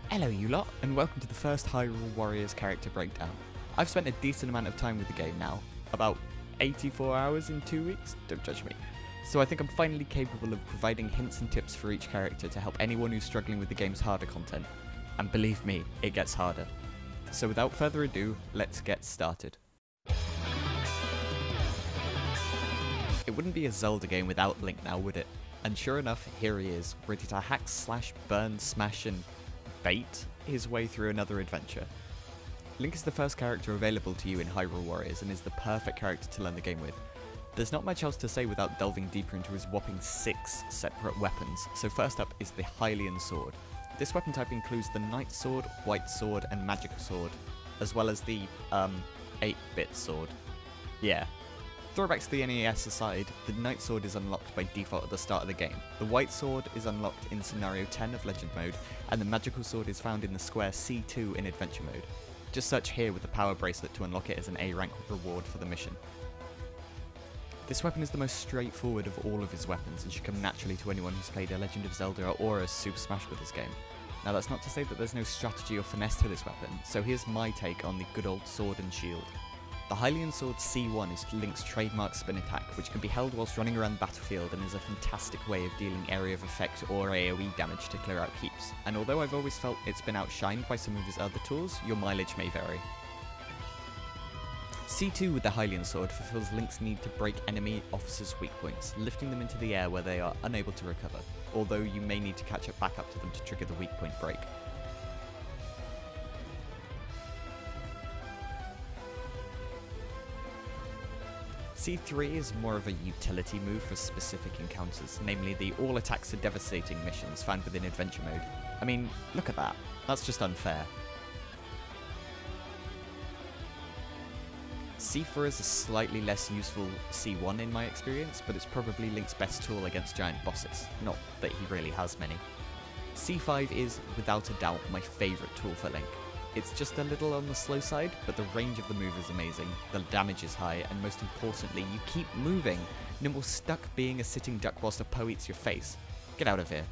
Hello you lot, and welcome to the first Hyrule Warriors character breakdown. I've spent a decent amount of time with the game now, about 84 hours in 2 weeks, don't judge me. So I think I'm finally capable of providing hints and tips for each character to help anyone who's struggling with the game's harder content. And believe me, it gets harder. So without further ado, let's get started. It wouldn't be a Zelda game without Link now, would it? And sure enough, here he is, ready to hack, slash, burn, smash and bait his way through another adventure. Link is the first character available to you in Hyrule Warriors and is the perfect character to learn the game with. There's not much else to say without delving deeper into his whopping 6 separate weapons, so first up is the Hylian sword. This weapon type includes the Knight Sword, White Sword and Magic Sword, as well as the 8-bit sword. Yeah. Throwbacks to the NES aside, the Knight Sword is unlocked by default at the start of the game. The White Sword is unlocked in Scenario 10 of Legend Mode, and the Magical Sword is found in the square C2 in Adventure Mode. Just search here with the Power Bracelet to unlock it as an A rank reward for the mission. This weapon is the most straightforward of all of his weapons and should come naturally to anyone who's played a Legend of Zelda or a Super Smash Bros. Game. Now that's not to say that there's no strategy or finesse to this weapon, so here's my take on the good old sword and shield. The Hylian Sword C1 is Link's trademark spin attack, which can be held whilst running around the battlefield and is a fantastic way of dealing area of effect or AoE damage to clear out keeps, and although I've always felt it's been outshined by some of his other tools, your mileage may vary. C2 with the Hylian Sword fulfills Link's need to break enemy officers' weak points, lifting them into the air where they are unable to recover, although you may need to catch up back up to them to trigger the weak point break. C3 is more of a utility move for specific encounters, namely the all attacks are devastating missions found within Adventure Mode. I mean, look at that. That's just unfair. C4 is a slightly less useful C1 in my experience, but it's probably Link's best tool against giant bosses. Not that he really has many. C5 is, without a doubt, my favourite tool for Link. It's just a little on the slow side, but the range of the move is amazing, the damage is high, and most importantly, you keep moving. No more stuck being a sitting duck whilst a Poe eats your face. Get out of here.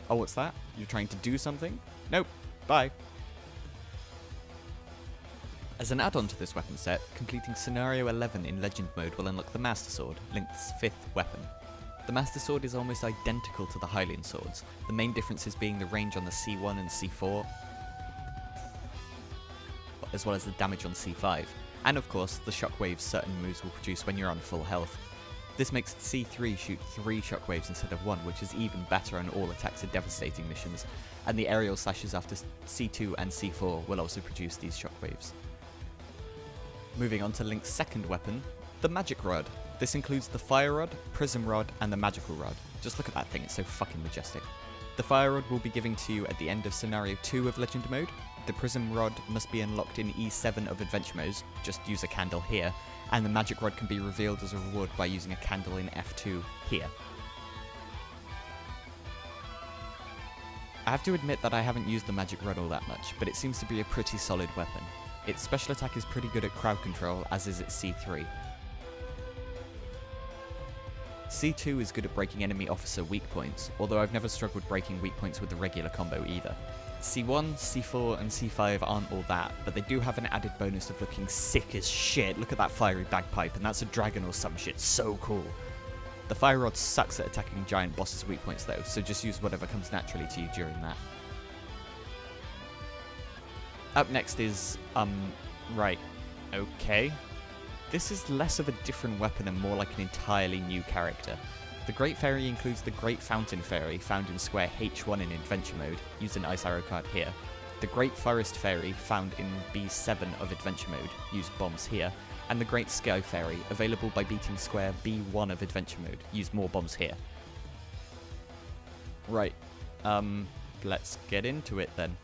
Oh, what's that? You're trying to do something? Nope. Bye. As an add-on to this weapon set, completing Scenario 11 in Legend Mode will unlock the Master Sword, Link's 5th weapon. The Master Sword is almost identical to the Hylian Swords, the main differences being the range on the C1 and C4, as well as the damage on C5, and of course the shockwaves certain moves will produce when you're on full health. This makes C3 shoot 3 shockwaves instead of 1, which is even better on all attacks are devastating missions, and the aerial slashes after C2 and C4 will also produce these shockwaves. Moving on to Link's second weapon, the Magic Rod. This includes the Fire Rod, Prism Rod, and the Magical Rod. Just look at that thing, it's so fucking majestic. The Fire Rod will be given to you at the end of Scenario 2 of Legend Mode. The Prism Rod must be unlocked in E7 of Adventure Modes, just use a candle here, and the Magic Rod can be revealed as a reward by using a candle in F2 here. I have to admit that I haven't used the Magic Rod all that much, but it seems to be a pretty solid weapon. Its special attack is pretty good at crowd control, as is its C3. C2 is good at breaking enemy officer weak points, although I've never struggled breaking weak points with the regular combo either. C1, C4 and C5 aren't all that, but they do have an added bonus of looking sick as shit. Look at that fiery bagpipe, and that's a dragon or some shit, so cool. The Fire Rod sucks at attacking giant bosses' weak points though, so just use whatever comes naturally to you during that. Up next is, right, okay. This is less of a different weapon and more like an entirely new character. The Great Fairy includes the Great Fountain Fairy, found in Square H1 in Adventure Mode, use an ice arrow card here. The Great Forest Fairy, found in B7 of Adventure Mode, use bombs here. And the Great Sky Fairy, available by beating Square B1 of Adventure Mode, use more bombs here. Right, let's get into it then.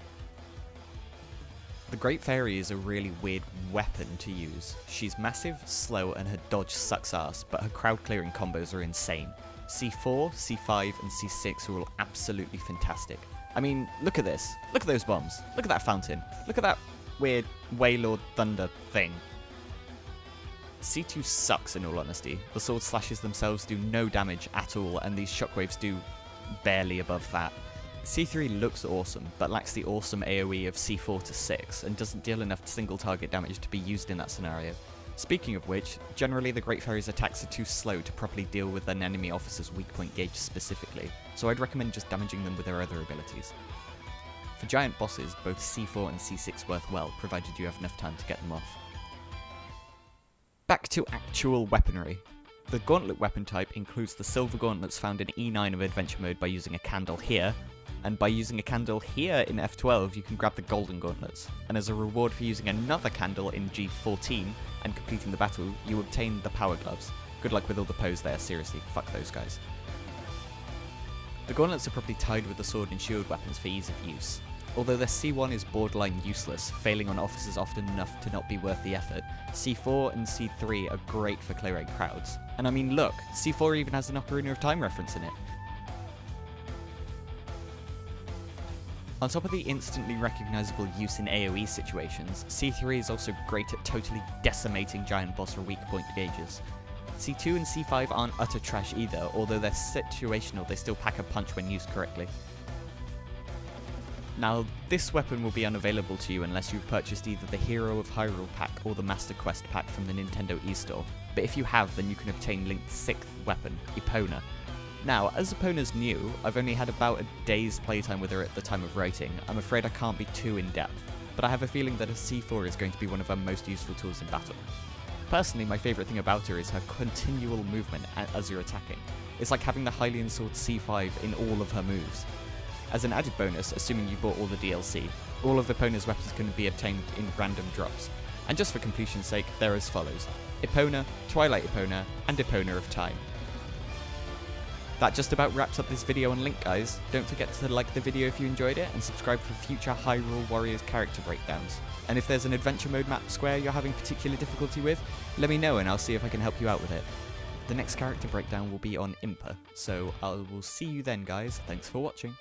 The Great Fairy is a really weird weapon to use. She's massive, slow, and her dodge sucks ass, but her crowd clearing combos are insane. C4, C5, and C6 are all absolutely fantastic. I mean, look at this. Look at those bombs. Look at that fountain. Look at that weird Waylord Thunder thing. C2 sucks in all honesty. The sword slashes themselves do no damage at all, and these shockwaves do barely above that. C3 looks awesome, but lacks the awesome AoE of C4 to 6, and doesn't deal enough single target damage to be used in that scenario. Speaking of which, generally the Great Fairy's attacks are too slow to properly deal with an enemy officer's weak point gauge specifically, so I'd recommend just damaging them with their other abilities. For giant bosses, both C4 and C6 work well, provided you have enough time to get them off. Back to actual weaponry. The Gauntlet weapon type includes the silver gauntlets found in E9 of Adventure Mode by using a candle here, and by using a candle here in F12 you can grab the golden gauntlets, and as a reward for using another candle in G14 and completing the battle, you obtain the power gloves. Good luck with all the Poes there, seriously, fuck those guys. The gauntlets are probably tied with the sword and shield weapons for ease of use. Although their C1 is borderline useless, failing on officers often enough to not be worth the effort, C4 and C3 are great for clearing crowds. And I mean look, C4 even has an Ocarina of Time reference in it. On top of the instantly recognisable use in AoE situations, C3 is also great at totally decimating giant boss or weak point gauges. C2 and C5 aren't utter trash either, although they're situational, they still pack a punch when used correctly. Now, this weapon will be unavailable to you unless you've purchased either the Hero of Hyrule pack or the Master Quest pack from the Nintendo eStore, but if you have, then you can obtain Link's 6th weapon, Epona. Now, as Epona's new, I've only had about a day's playtime with her at the time of writing. I'm afraid I can't be too in-depth, but I have a feeling that a C4 is going to be one of her most useful tools in battle. Personally, my favourite thing about her is her continual movement as you're attacking. It's like having the Hylian sword C5 in all of her moves. As an added bonus, assuming you bought all the DLC, all of Epona's weapons can be obtained in random drops. And just for completion's sake, they're as follows: Epona, Twilight Epona, and Epona of Time. That just about wraps up this video on Link, guys. Don't forget to like the video if you enjoyed it, and subscribe for future Hyrule Warriors character breakdowns. And if there's an adventure mode map square you're having particular difficulty with, let me know and I'll see if I can help you out with it. The next character breakdown will be on Impa, so I will see you then, guys. Thanks for watching.